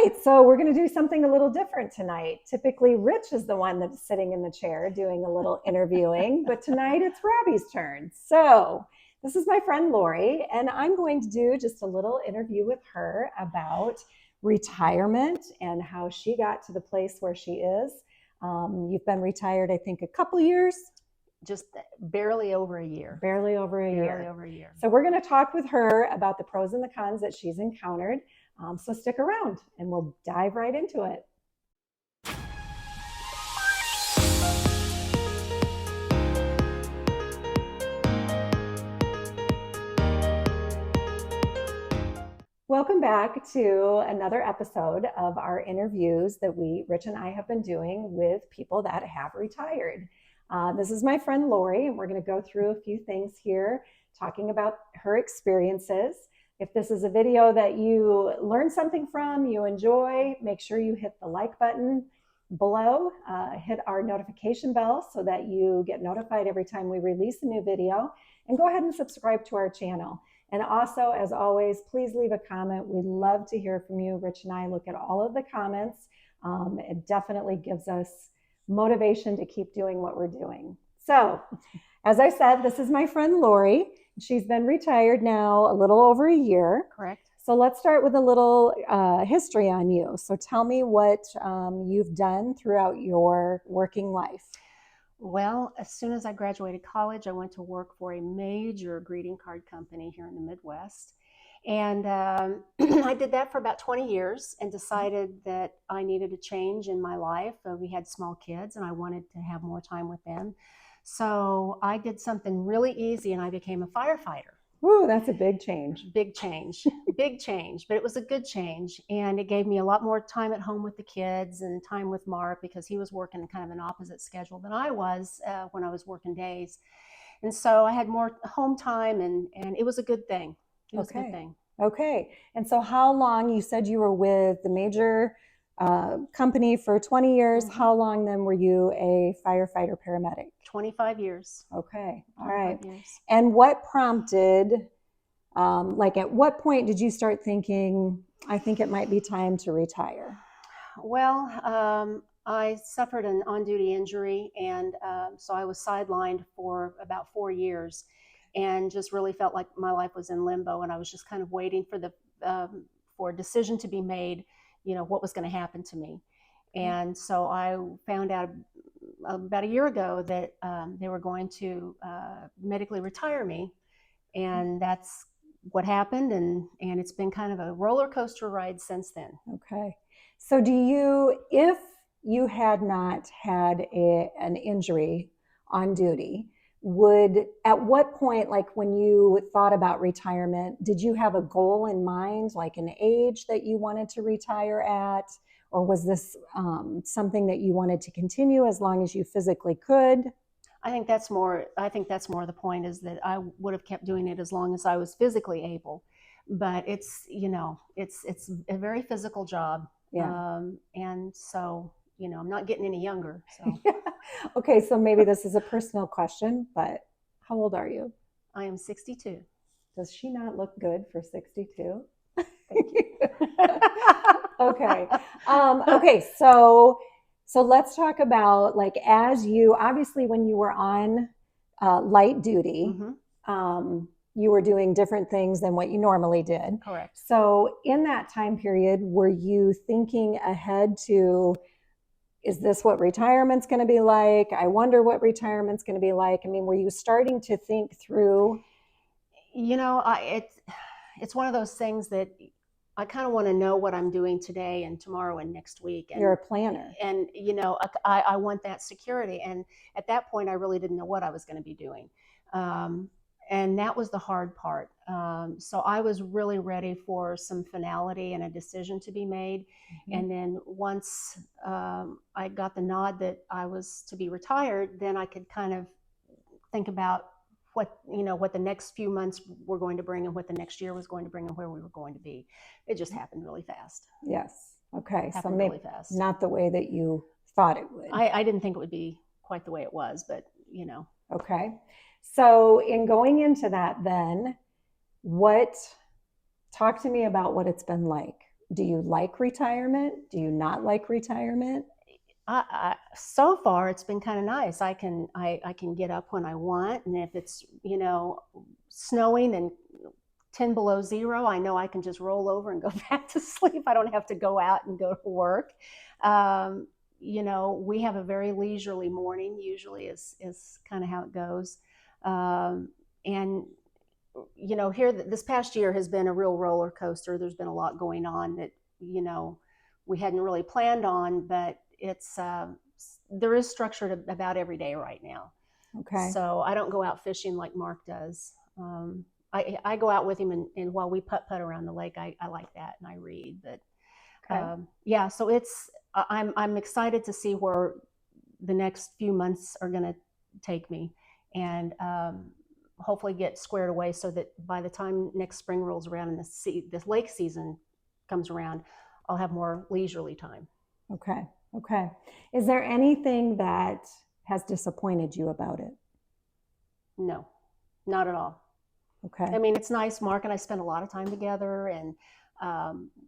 right, so we're going to do something a little different tonight. Typically, Rich is the one that's sitting in the chair doing a little interviewing, but tonight it's Robbie's turn. So this is my friend Lori, and I'm going to do just a little interview with her about retirement and how she got to the place where she is. You've been retired, I think, a couple years. Just barely over a year. Barely over a year. Barely over a year. So we're going to talk with her about the pros and the cons that she's encountered. So stick around and we'll dive right into it. Welcome back to another episode of our interviews that Rich and I have been doing with people that have retired. This is my friend Lori, and we're going to go through a few things here, talking about her experiences. If this is a video that you learn something from, you enjoy, make sure you hit the like button below, hit our notification bell so that you get notified every time we release a new video, and go ahead and subscribe to our channel. And also, as always, please leave a comment. We love to hear from you. Rich and I look at all of the comments. It definitely gives us motivation to keep doing what we're doing. So, as I said, this is my friend Lori. She's been retired now a little over a year. Correct. So let's start with a little history on you. So tell me what you've done throughout your working life. Well, as soon as I graduated college, I went to work for a major greeting card company here in the Midwest. And I did that for about 20 years and decided that I needed a change in my life. We had small kids and I wanted to have more time with them. So I did something really easy and I became a firefighter. Ooh, that's a big change. Big change, big change, but it was a good change. And it gave me a lot more time at home with the kids and time with Mark because he was working kind of an opposite schedule than I was when I was working days. And so I had more home time and it was a good thing. It was a good thing. Okay. And so how long, you said you were with the major company for 20 years. Mm-hmm. How long then were you a firefighter paramedic? 25 years. Okay. All right. Years. And what prompted, at what point did you start thinking, I think it might be time to retire? Well, I suffered an on-duty injury, and so I was sidelined for about 4 years and just really felt like my life was in limbo, and I was just kind of waiting for a decision to be made, what was going to happen to me. And so I found out about a year ago that they were going to medically retire me, and that's what happened, and it's been kind of a roller coaster ride since then. Okay. So if you had not had an injury on duty, at what point, like when you thought about retirement, did you have a goal in mind, like an age that you wanted to retire at? Or was this something that you wanted to continue as long as you physically could? I think that's more the point, is that I would have kept doing it as long as I was physically able. But it's a very physical job. Yeah. And so, I'm not getting any younger. So. Okay, so maybe this is a personal question, but how old are you? I am 62. Does she not look good for 62? Thank you. Okay. Okay. So let's talk about, like, obviously when you were on light duty, mm-hmm. You were doing different things than what you normally did. Correct. So in that time period, were you thinking ahead to, is this what retirement's going to be like? I wonder what retirement's going to be like. I mean, were you starting to think through? It's one of those things that I kind of want to know what I'm doing today and tomorrow and next week. And you're a planner. And, I want that security. And at that point, I really didn't know what I was going to be doing. And that was the hard part. So I was really ready for some finality and a decision to be made. Mm-hmm. And then once I got the nod that I was to be retired, then I could kind of think about what the next few months were going to bring and what the next year was going to bring and where we were going to be. It just happened really fast. Yes. Okay. So maybe really fast. Not the way that you thought it would. I didn't think it would be quite the way it was, but Okay. So in going into that then, talk to me about what it's been like. Do you like retirement? Do you not like retirement? So far it's been kind of nice. I can get up when I want, and if it's snowing and 10 below zero, I know I can just roll over and go back to sleep. I don't have to go out and go to work. We have a very leisurely morning, usually is kind of how it goes. And here this past year has been a real roller coaster. There's been a lot going on that we hadn't really planned on, but there is structure about every day right now. Okay. So I don't go out fishing like Mark does. I go out with him, and while we putt around the lake, I like that, and I read. But yeah, so I'm excited to see where the next few months are going to take me, and hopefully get squared away so that by the time next spring rolls around and this lake season comes around, I'll have more leisurely time. Okay. Okay. Is there anything that has disappointed you about it? No, not at all. Okay. I mean, it's nice. Mark and I spend a lot of time together, and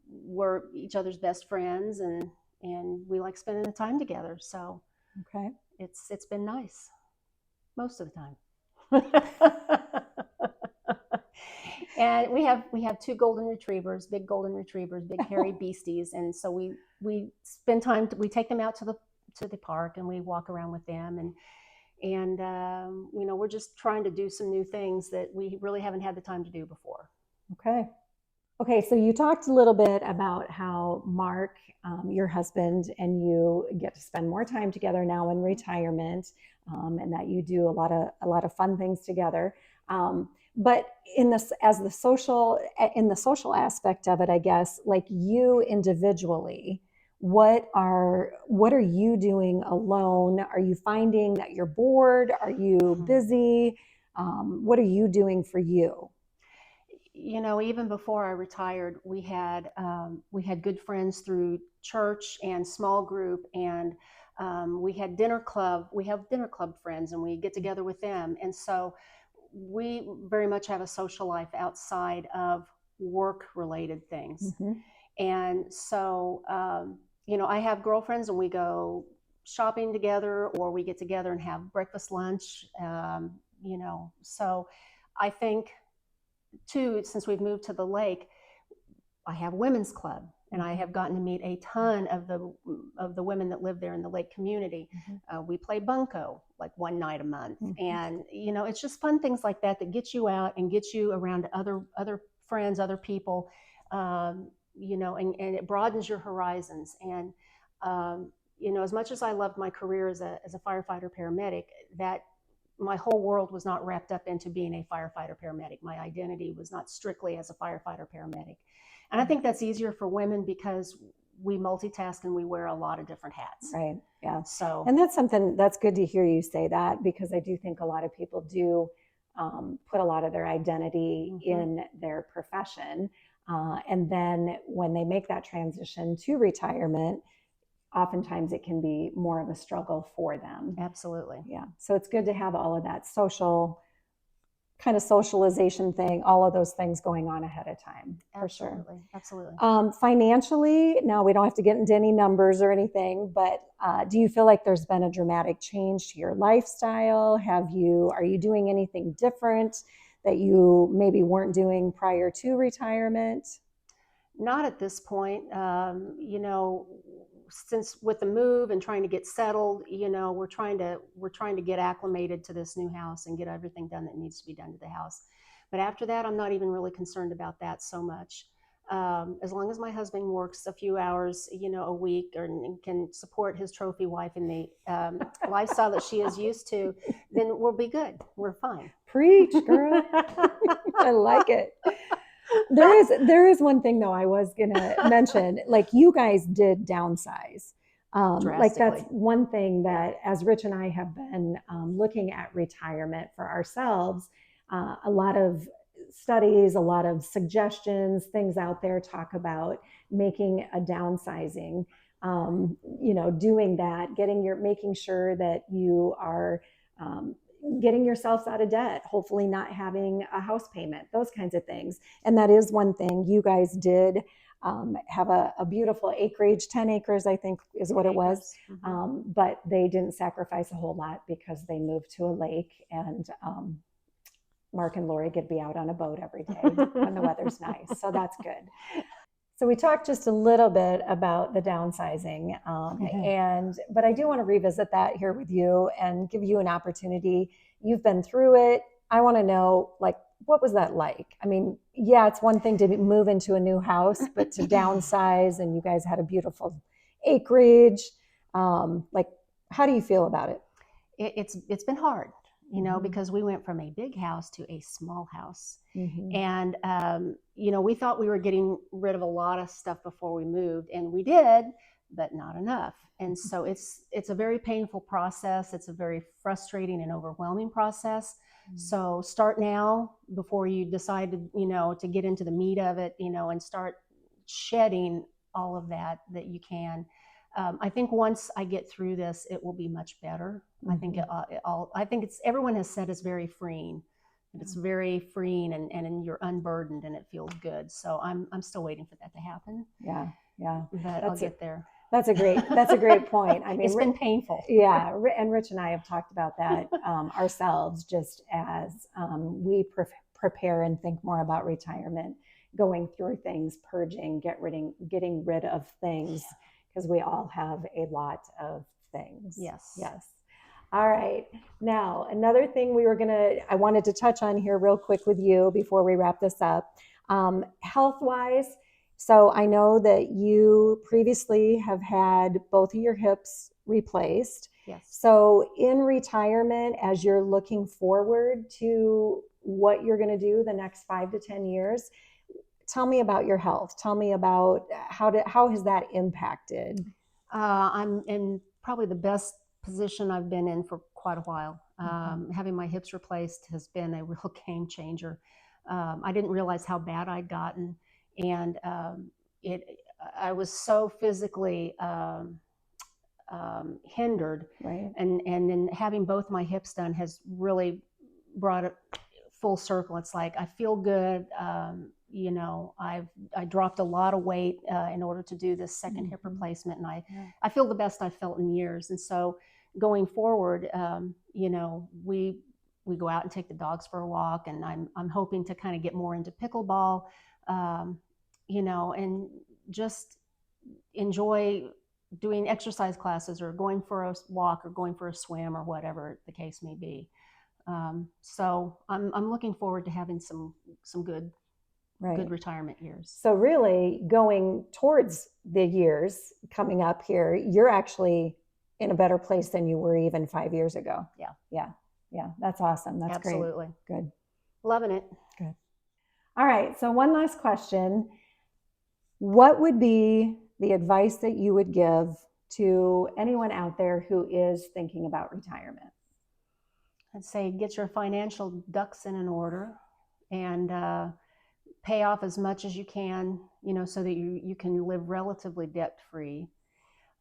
we're each other's best friends, and we like spending the time together. So okay, it's been nice most of the time. And we have two golden retrievers, big hairy beasties, and so we spend time. We take them out to the park, and we walk around with them, and we're just trying to do some new things that we really haven't had the time to do before. Okay, so you talked a little bit about how Mark, your husband, and you get to spend more time together now in retirement, and that you do a lot of fun things together. But in the social aspect of it, I guess, like you individually, what are you doing alone? Are you finding that you're bored? Are you busy? What are you doing for you? Even before I retired, we had good friends through church and small group, and we had dinner club. We have dinner club friends, and we get together with them. And so we very much have a social life outside of work-related things. Mm-hmm. And so, I have girlfriends, and we go shopping together, or we get together and have breakfast, lunch. So I think too, since we've moved to the lake, I have a women's club, and I have gotten to meet a ton of the women that live there in the lake community. Mm-hmm. We play bunco like one night a month, mm-hmm. and it's just fun things like that get you out and get you around other friends, other people, and it broadens your horizons. And as much as I loved my career as a firefighter paramedic, that my whole world was not wrapped up into being a firefighter paramedic. My identity was not strictly as a firefighter paramedic. And I think that's easier for women because we multitask and we wear a lot of different hats. Right. Yeah. So, and that's something that's good to hear you say that, because I do think a lot of people do put a lot of their identity mm-hmm. in their profession. And then when they make that transition to retirement, oftentimes it can be more of a struggle for them. Absolutely. Yeah. So it's good to have all of that socialization thing, all of those things going on ahead of time. Absolutely. For sure. Absolutely. Financially, now we don't have to get into any numbers or anything, but do you feel like there's been a dramatic change to your lifestyle? Are you doing anything different that you maybe weren't doing prior to retirement? Not at this point. Since with the move and trying to get settled, we're trying to get acclimated to this new house and get everything done that needs to be done to the house. But after that, I'm not even really concerned about that so much. As long as my husband works a few hours, a week, and can support his trophy wife in the lifestyle that she is used to, then we'll be good. We're fine. Preach, girl. I like it. There is one thing though I was gonna mention, like you guys did downsize. Like that's one thing that as Rich and I have been looking at retirement for ourselves, a lot of studies, a lot of suggestions, things out there talk about making a downsizing, doing that, making sure that you are getting yourselves out of debt, hopefully not having a house payment, those kinds of things. And that is one thing you guys did have a beautiful acreage, 10 acres, I think is what it was. But they didn't sacrifice a whole lot because they moved to a lake, and Mark and Lori get to be out on a boat every day when the weather's nice. So that's good. So we talked just a little bit about the downsizing, but I do want to revisit that here with you and give you an opportunity. You've been through it. I want to know, like, what was that like? I mean, yeah, it's one thing to move into a new house, but to downsize, and you guys had a beautiful acreage. Like, how do you feel about it? It's been hard, because we went from a big house to a small house. And, we thought we were getting rid of a lot of stuff before we moved, and we did, but not enough. And so it's a very painful process. It's a very frustrating and overwhelming process. So start now before you decide to get into the meat of it, and start shedding all of that you can. I think once I get through this, it will be much better. I think everyone has said it's very freeing. It's very freeing, and you're unburdened, and it feels good. So I'm still waiting for that to happen. Yeah. But I'll get there. That's a great point. I mean, it's been painful. Yeah, and Rich and I have talked about that ourselves, just as we prepare and think more about retirement, going through things, purging, getting rid of things, because we all have a lot of things. Yes. All right. Now, another thing I wanted to touch on here real quick with you before we wrap this up, health-wise. So I know that you previously have had both of your hips replaced. Yes. So in retirement, as you're looking forward to what you're going to do the next 5 to 10 years, tell me about your health. Tell me about how has that impacted? I'm in probably the best position I've been in for quite a while. Having my hips replaced has been a real game changer. I didn't realize how bad I'd gotten. And I was so physically hindered, right? And then having both my hips done has really brought it full circle. It's like I feel good. I dropped a lot of weight in order to do this second hip replacement, and I feel the best I've felt in years. And so going forward, we go out and take the dogs for a walk, and I'm hoping to kind of get more into pickleball. And just enjoy doing exercise classes, or going for a walk, or going for a swim, or whatever the case may be. So I'm looking forward to having some good retirement years. So really going towards the years coming up here, you're actually in a better place than you were even 5 years ago. Yeah. That's awesome. That's absolutely great. Good. Loving it. Good. All right. So one last question. What would be the advice that you would give to anyone out there who is thinking about retirement? I'd say get your financial ducks in an order, and pay off as much as you can, so that you can live relatively debt-free.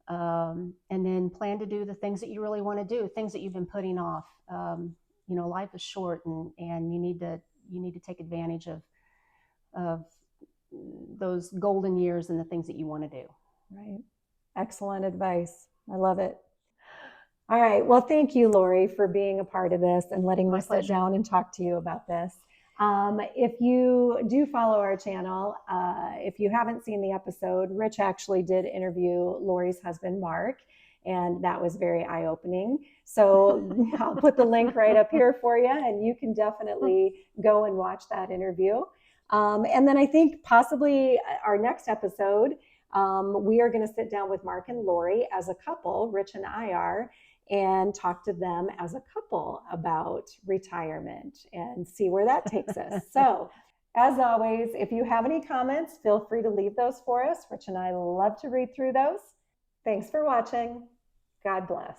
And then plan to do the things that you really want to do, things that you've been putting off. Life is short, and you need to take advantage of those golden years and the things that you want to do. Right. Excellent advice. I love it. All right. Well, thank you, Lori, for being a part of this and letting me sit down and talk to you about this. If you do follow our channel, if you haven't seen the episode, Rich actually did interview Lori's husband, Mark, and that was very eye-opening. So I'll put the link right up here for you, and you can definitely go and watch that interview. And then I think possibly our next episode, we are going to sit down with Mark and Lori as a couple, Rich and I are, and talk to them as a couple about retirement and see where that takes us. So as always, if you have any comments, feel free to leave those for us. Rich and I love to read through those. Thanks for watching. God bless.